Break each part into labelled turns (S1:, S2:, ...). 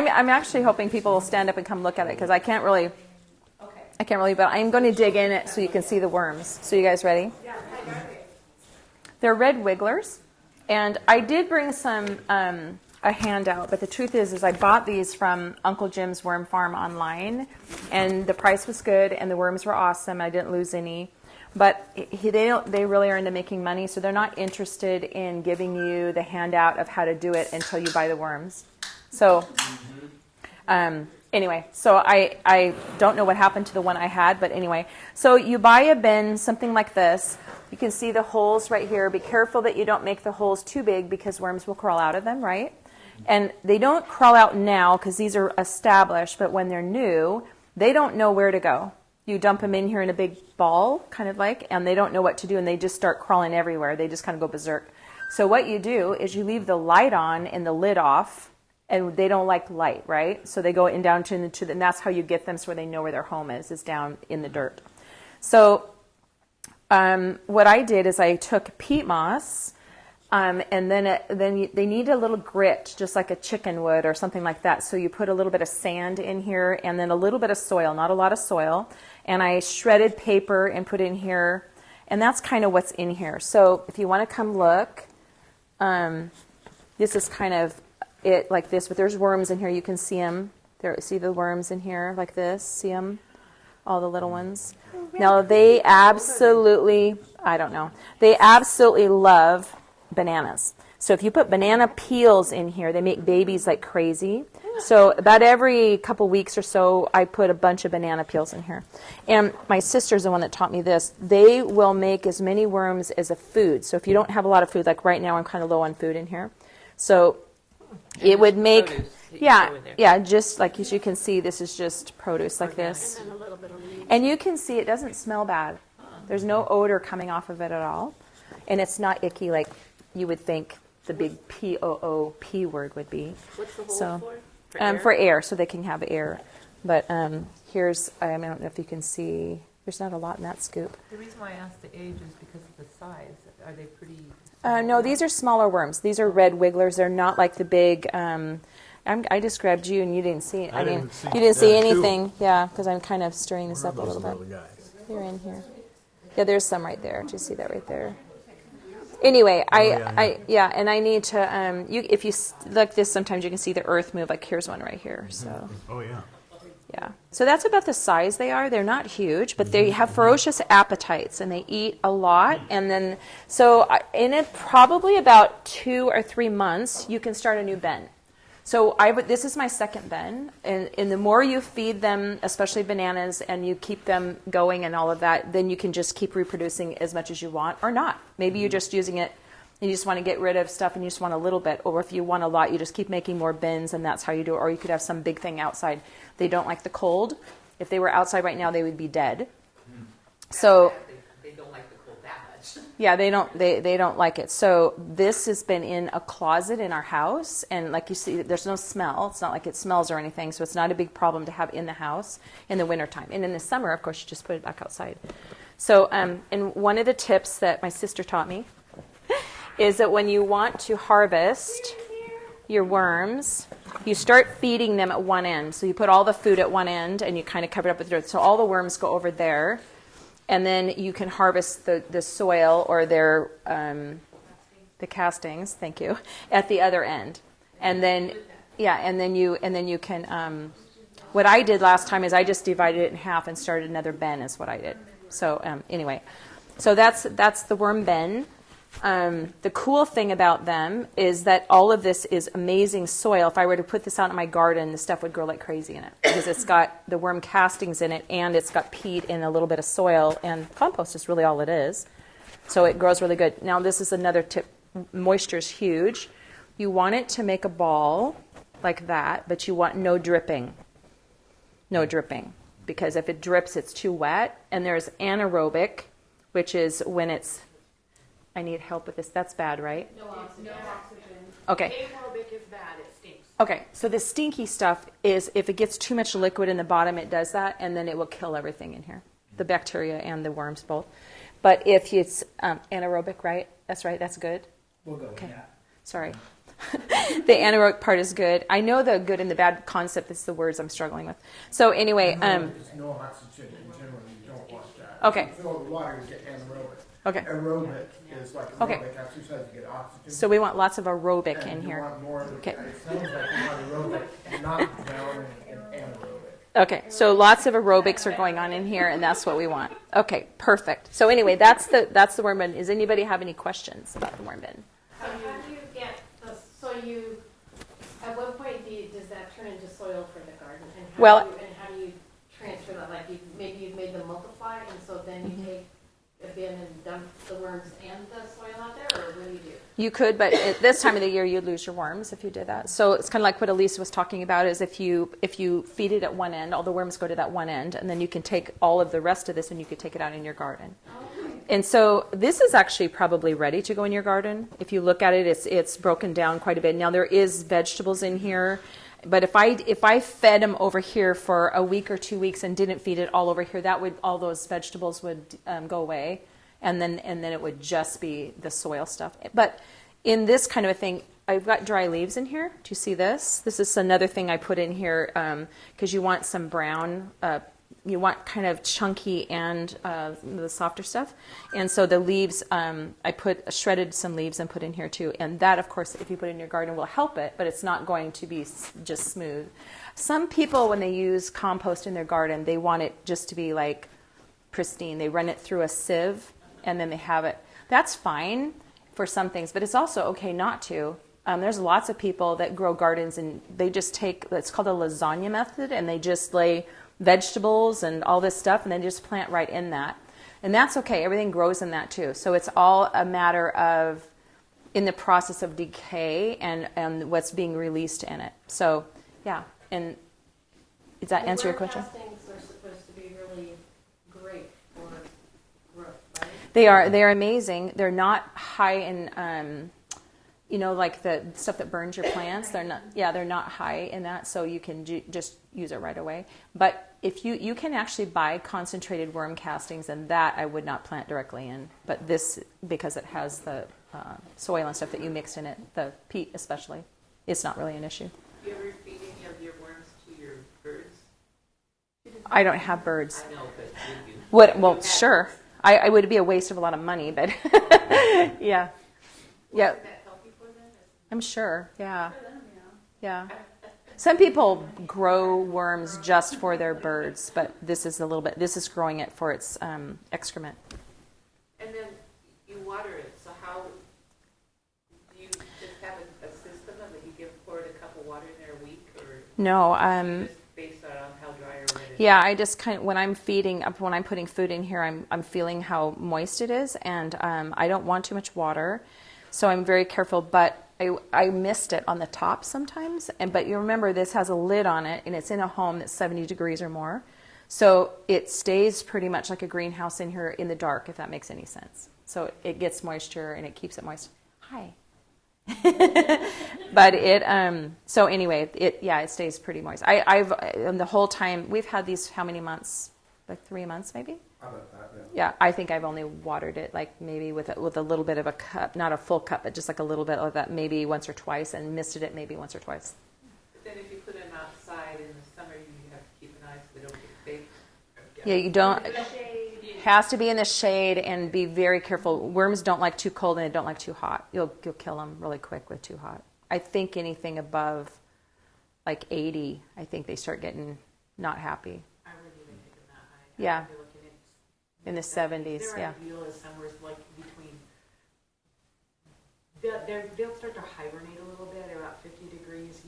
S1: I'm actually hoping people will stand up and come look at it because I can't really, but I'm going to dig in it so you can see the worms. So you guys ready? Yeah. They're red wigglers, and I did bring some a handout, but the truth is I bought these from Uncle Jim's Worm Farm online, and the price was good, and the worms were awesome. I didn't lose any. But they really are into making money, so they're not interested in giving you the handout of how to do it until you buy the worms. So anyway, so I don't know what happened to the one I had, but anyway. So you buy a bin, something like this. You can see the holes right here. Be careful that you don't make the holes too big because worms will crawl out of them, right? And they don't crawl out now because these are established, but when they're new, they don't know where to go. You dump them in here in a big ball, kind of like, and they don't know what to do, and they just start crawling everywhere. They just kind of go berserk. So what you do is you leave the light on and the lid off, and they don't like light, right? So they go in down to the, and that's how you get them so where they know where their home is down in the dirt. So what I did is I took peat moss, and then they need a little grit, just like a chicken would or something like that. So you put a little bit of sand in here and then a little bit of soil, not a lot of soil. And I shredded paper and put in here. And that's kind of what's in here. So if you want to come look, this is kind of it like this. But there's worms in here. You can see them. There, see the worms in here like this? See them? All the little ones. Now they absolutely, I don't know, they absolutely love bananas. So if you put banana peels in here, they make babies like crazy. So about every couple weeks or so, I put a bunch of banana peels in here. And my sister's the one that taught me this. They will make as many worms as a food. So if you don't have a lot of food, like right now I'm kind of low on food in here. So it would make, yeah, just like as you can see, this is just produce like this. And you can see it doesn't smell bad. There's no odor coming off of it at all. And it's not icky like you would think the big P-O-O-P word would be. What's the hole for? For air, so they can have air. But here's, I don't know if you can see, there's not a lot in that scoop.
S2: The reason why I asked the age is because of the size. Are they pretty?
S1: No, these are smaller worms. These are red wigglers. They're not like the big, I just grabbed you and you didn't see it. You didn't see anything. Yeah, because I'm kind of stirring this up a little bit. They're in here. Yeah, there's some right there. Do you see that right there? Anyway, and I need to, if you look this, sometimes you can see the earth move, like here's one right here, so.
S3: Oh, yeah.
S1: Yeah, so that's about the size they are. They're not huge, but they have ferocious appetites, and they eat a lot, and then, so in it probably about 2 or 3 months, you can start a new bin. So this is my second bin, and the more you feed them, especially bananas, and you keep them going and all of that, then you can just keep reproducing as much as you want, or not. Maybe you're just using it, and you just want to get rid of stuff, and you just want a little bit, or if you want a lot, you just keep making more bins, and that's how you do it, or you could have some big thing outside. They don't like the cold. If they were outside right now, they would be dead. So
S2: they don't like the cold that much.
S1: Yeah, they don't like it. So this has been in a closet in our house, and like you see, there's no smell. It's not like it smells or anything, so it's not a big problem to have in the house in the wintertime. And in the summer, of course, you just put it back outside. So, and one of the tips that my sister taught me is that when you want to harvest your worms, you start feeding them at one end. So you put all the food at one end, and you kind of cover it up with dirt. So all the worms go over there. And then you can harvest the soil or their the castings, thank you, at the other end. And then and then you can what I did last time is I just divided it in half and started another bin is what I did. So anyway. So that's the worm bin. The cool thing about them is that all of this is amazing soil. If I were to put this out in my garden, the stuff would grow like crazy in it because it's got the worm castings in it, and it's got peat and a little bit of soil, and compost is really all it is. So it grows really good. Now this is another tip. Moisture is huge. You want it to make a ball like that, but you want no dripping. No dripping. Because if it drips, it's too wet. And there's anaerobic, which is when it's... I need help with this. That's bad, right?
S4: No oxygen.
S1: Okay.
S4: Aerobic is bad. It stinks.
S1: Okay. So the stinky stuff is if it gets too much liquid in the bottom, it does that, and then it will kill everything in here, the bacteria and the worms both. But if it's anaerobic, right? That's right. That's good.
S5: We'll go with
S1: Okay.
S5: that.
S1: Sorry. The anaerobic part is good. I know the good and the bad concept is the words I'm struggling with. So anyway,
S3: There's no oxygen in general. You don't want that.
S1: Okay.
S3: If you fill the water, you get anaerobic.
S1: Okay.
S3: Aerobic is like
S1: Okay.
S3: aerobic exercise. You get oxygen.
S1: So we want lots of aerobic
S3: and
S1: in
S3: you
S1: here.
S3: want more of it.
S1: Okay.
S3: It sounds like you want aerobic, not drowning in anaerobic.
S1: Okay, so lots of aerobics are going on in here, and that's what we want. Okay, perfect. So anyway, that's the worm bin. Does anybody have any questions about the worm bin?
S4: So how do you get the, so you, at what point does that turn into soil for the garden? And how do you transfer that? Like maybe you've made them multiply, and so then you take a bin and dump the worms and the soil out there, or what do you do?
S1: You could, but at this time of the year, you'd lose your worms if you did that. So it's kind of like what Elisa was talking about, is if you feed it at one end, all the worms go to that one end, and then you can take all of the rest of this and you could take it out in your garden.
S4: Okay.
S1: And so this is actually probably ready to go in your garden. If you look at it, it's broken down quite a bit. Now there is vegetables in here, but if I fed them over here for a week or 2 weeks and didn't feed it all over here, all those vegetables would go away, and then it would just be the soil stuff. But in this kind of a thing, I've got dry leaves in here. Do you see this? This is another thing I put in here because you want some brown. You want kind of chunky and the softer stuff. And so the leaves, I shredded some leaves and put in here too. And that, of course, if you put it in your garden, will help it, but it's not going to be just smooth. Some people, when they use compost in their garden, they want it just to be like pristine. They run it through a sieve and then they have it. That's fine for some things, but it's also okay not to. There's lots of people that grow gardens and they just take, it's called the lasagna method, and they just lay vegetables and all this stuff and then just plant right in that. And that's okay. Everything grows in that too. So it's all a matter of in the process of decay and what's being released in it. So yeah. And does that answer your question?
S4: Castings are supposed to be really great for growth, right?
S1: They're amazing. They're not high in like the stuff that burns your plants. They're not high in that, so you can just use it right away. But if you can actually buy concentrated worm castings, and that I would not plant directly in. But this, because it has the soil and stuff that you mix in it, the peat especially, it's not really an issue.
S2: Do you ever feed any of your worms to your birds?
S1: I don't have birds.
S2: I know, but you.
S1: Well, sure. I would be a waste of a lot of money, but yeah. Yeah.
S4: Is that healthy for them?
S1: I'm sure, yeah. Yeah. Some people grow worms just for their birds, but this is this is growing it for its excrement.
S2: And then you water it, so how, do you just have a system of it? You pour it a cup of water in there a week, or
S1: No,
S2: just based on how dry or wet it is?
S1: yeah, I just when I'm putting food in here, I'm feeling how moist it is, and I don't want too much water, so I'm very careful, but I missed it on the top sometimes, but you remember this has a lid on it, and it's in a home that's 70 degrees or more, so it stays pretty much like a greenhouse in here in the dark, if that makes any sense. So it gets moisture and it keeps it moist. Hi. But so anyway, it stays pretty moist. I've the whole time we've had these, how many months? Like 3 months maybe?
S3: How about that?
S1: Yeah, I think I've only watered it like maybe with a little bit of a cup, not a full cup, but just like a little bit of that, maybe once or twice, and misted it maybe once or twice.
S2: But then if you put them outside in the summer, you have to keep an eye so they don't get baked.
S1: Yeah, you don't. It has to be in the shade, and be very careful. Worms don't like too cold and they don't like too hot. You'll kill them really quick with too hot. I think anything above like 80, I think they start getting not happy.
S2: I wouldn't even take them that high.
S1: Yeah.
S2: I'd be looking at
S1: In the 70s,
S2: their
S1: yeah.
S2: ideal is somewhere like between. They'll start to hibernate a little bit about 50 degrees.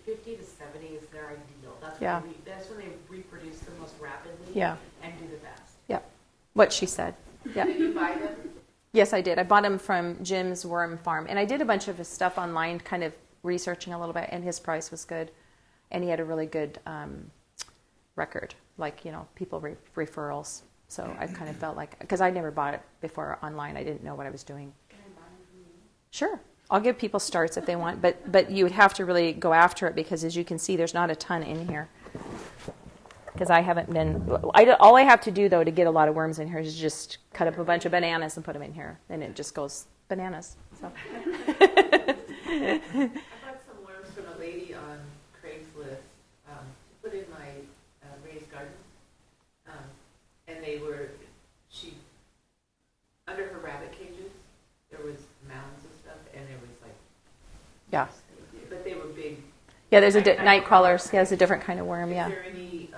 S2: 50 to 70 is their ideal. That's when they reproduce the most rapidly.
S1: Yeah.
S2: And do the best.
S1: Yeah, what she said. Yeah.
S4: Did you buy them?
S1: Yes, I did. I bought him from Jim's Worm Farm, and I did a bunch of his stuff online, kind of researching a little bit, and his price was good, and he had a really good record, like people referrals. So I kind of felt like, because I never bought it before online, I didn't know what I was doing.
S4: Can I buy them from you?
S1: Sure, I'll give people starts if they want, but you would have to really go after it, because as you can see, there's not a ton in here. Because I haven't been, all I have to do though to get a lot of worms in here is just cut up a bunch of bananas and put them in here, and it just goes bananas. So.
S2: bought some worms from a lady on Craigslist to put in my raised garden. And they were, under her rabbit cages, there was mounds of stuff, and there was like,
S1: Yeah.
S2: but they were big.
S1: Yeah, there's night crawlers. Yeah, it's a different kind of worm, yeah.
S2: Is there any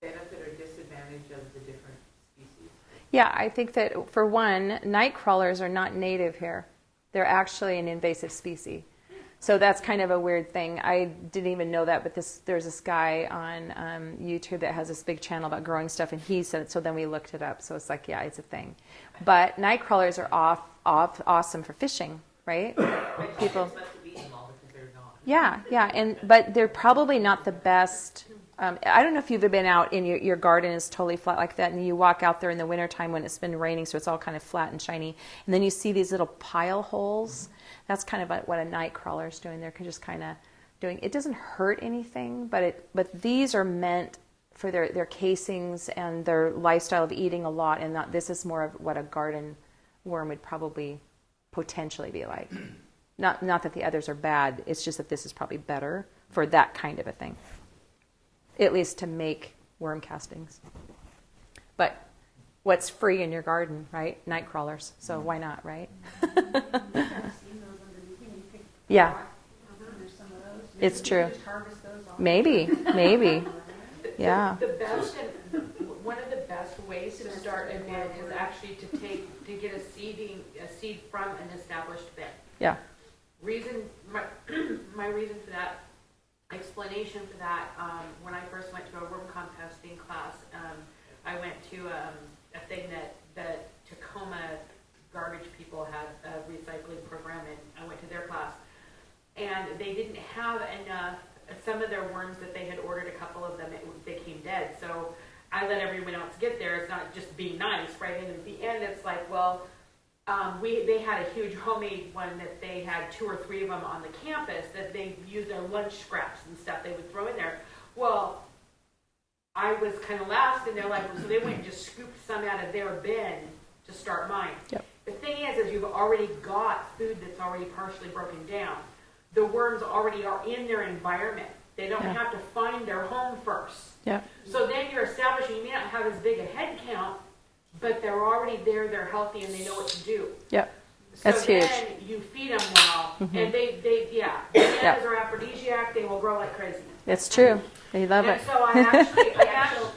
S2: benefit or disadvantage of the different species?
S1: Yeah, I think that for one, night crawlers are not native here. They're actually an invasive species. So that's kind of a weird thing. I didn't even know that, but there's this guy on YouTube that has this big channel about growing stuff, and he said it, so then we looked it up. So it's like, yeah, it's a thing. But night crawlers are awesome for fishing, right? People. Yeah, but they're probably not the best. I don't know if you've been out and your garden is totally flat like that, and you walk out there in the wintertime when it's been raining, so it's all kind of flat and shiny, and then you see these little pile holes. That's kind of what a night crawler is doing. They're just kind of doing. It doesn't hurt anything, but these are meant for their casings and their lifestyle of eating a lot, and this is more of what a garden worm would probably potentially be like. Not that the others are bad. It's just that this is probably better for that kind of a thing. At least to make worm castings. But what's free in your garden, right? Night crawlers. So why not, right? Yeah. It's true. Maybe. Yeah.
S5: One of the best ways to start a bed is actually to get a seed from an established bed.
S1: Yeah.
S5: My reason for that, explanation for that, when I first went to a worm composting class, I went to a thing that the Tacoma garbage people had a recycling program, and I went to their class, and they didn't have enough. Some of their worms that they had ordered, a couple of them, they came dead. So I let everyone else get there. It's not just being nice, right? And at the end, it's like, well, they had a huge homemade one that they had 2 or 3 of them on the campus that they used their lunch scraps and stuff they would throw in there. Well, I was kind of last, and they're like, so they went and just scooped some out of their bin to start mine.
S1: Yep.
S5: The thing is you've already got food that's already partially broken down. The worms already are in their environment. They don't have to find their home first.
S1: Yeah.
S5: So then you're establishing, you may not have as big a head count, but they're already there, they're healthy, and they know what to do.
S1: Yep. That's huge.
S5: So then you feed them well, and bananas are aphrodisiac, they will grow like crazy.
S1: It's true. They love
S5: And
S1: it.
S5: so I actually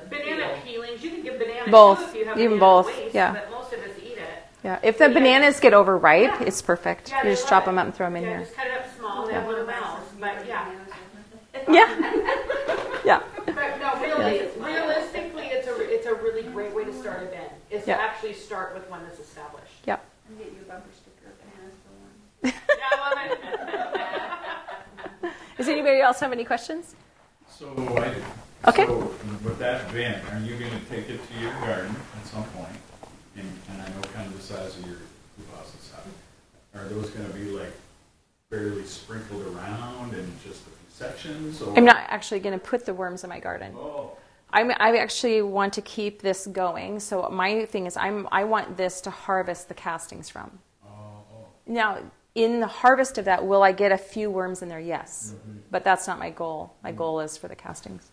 S5: banana
S2: peel.
S5: peelings, you can give banana
S1: Both.
S5: too if you have
S1: Even
S5: banana
S1: both,
S5: waste,
S1: yeah.
S5: but most of us eat it.
S1: Yeah. If the bananas get overripe, it's perfect.
S5: Yeah,
S1: You
S5: they
S1: just
S5: love
S1: chop
S5: it.
S1: them up and throw them in here.
S5: Just cut it up small, and have one mouth, but yeah.
S1: Yeah. Yeah.
S5: But no, realistically, it's a really great way to start a bed. Is to actually start with one that's established.
S1: Yep.
S6: And get you a bumper sticker of bananas for one.
S5: Yeah, I love it.
S1: Does anybody else have any questions?
S7: So I do.
S1: Okay.
S7: So with that bin, are you going to take it to your garden at some point? And I know kind of the size of your deposits. Are those going to be like fairly sprinkled around in just a few sections? Or?
S1: I'm not actually going to put the worms in my garden.
S7: Oh.
S1: I actually want to keep this going. So my thing is I want this to harvest the castings from.
S7: Oh.
S1: Now, in the harvest of that, will I get a few worms in there? Yes.
S7: Mm-hmm.
S1: But that's not my goal. My goal is for the castings.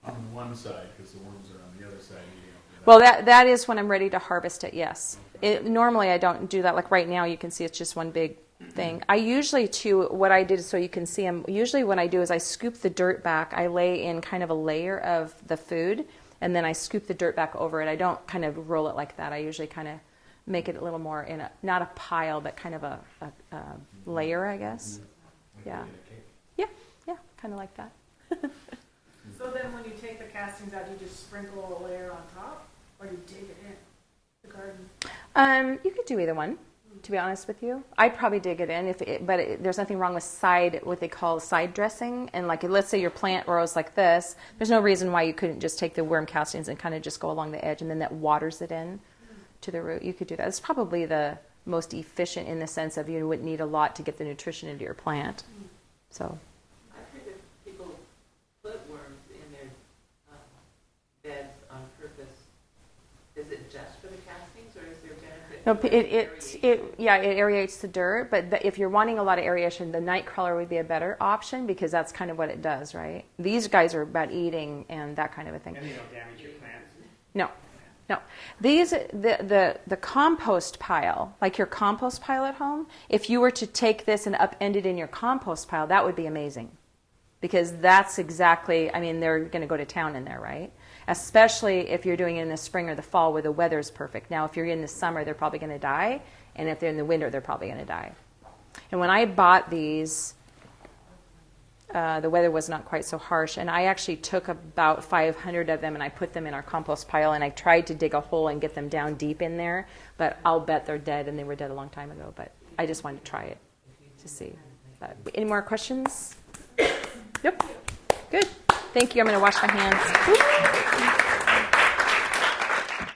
S7: On one side, because the worms are on the other side eating up.
S1: Well, that is when I'm ready to harvest it, yes. Normally I don't do that. Like right now, you can see it's just one big thing. I usually, too, what I did so you can see them, usually what I do is I scoop the dirt back. I lay in kind of a layer of the food, and then I scoop the dirt back over it. I don't kind of roll it like that. I usually kind of make it a little more in not a pile, but kind of a layer, I guess. Yeah. Yeah, kind of like that.
S6: So then when you take the castings out, you just sprinkle a layer on top, or you dig it in the garden?
S1: You could do either one, to be honest with you. I'd probably dig it in, there's nothing wrong with what they call side dressing. And like, let's say your plant grows like this, there's no reason why you couldn't just take the worm castings and kind of just go along the edge, and then that waters it in to the root. You could do that. It's probably the most efficient in the sense of you wouldn't need a lot to get the nutrition into your plant. So.
S2: I've heard that people put worms in their beds on purpose. Is it just for the castings, or is there benefit
S1: No, it aerates the dirt, but if you're wanting a lot of aeration, the night crawler would be a better option because that's kind of what it does, right? These guys are about eating and that kind of a thing.
S3: And they don't damage your plants?
S1: No, no. These, the compost pile, like your compost pile at home, if you were to take this and upend it in your compost pile, that would be amazing. Because that's exactly, I mean, they're going to go to town in there, right? Especially if you're doing it in the spring or the fall where the weather's perfect. Now, if you're in the summer, they're probably going to die. And if they're in the winter, they're probably going to die. And when I bought these, the weather was not quite so harsh. And I actually took about 500 of them and I put them in our compost pile. And I tried to dig a hole and get them down deep in there. But I'll bet they're dead, and they were dead a long time ago. But I just wanted to try it to see. But any more questions? Yep. Good. Thank you. I'm going to wash my hands.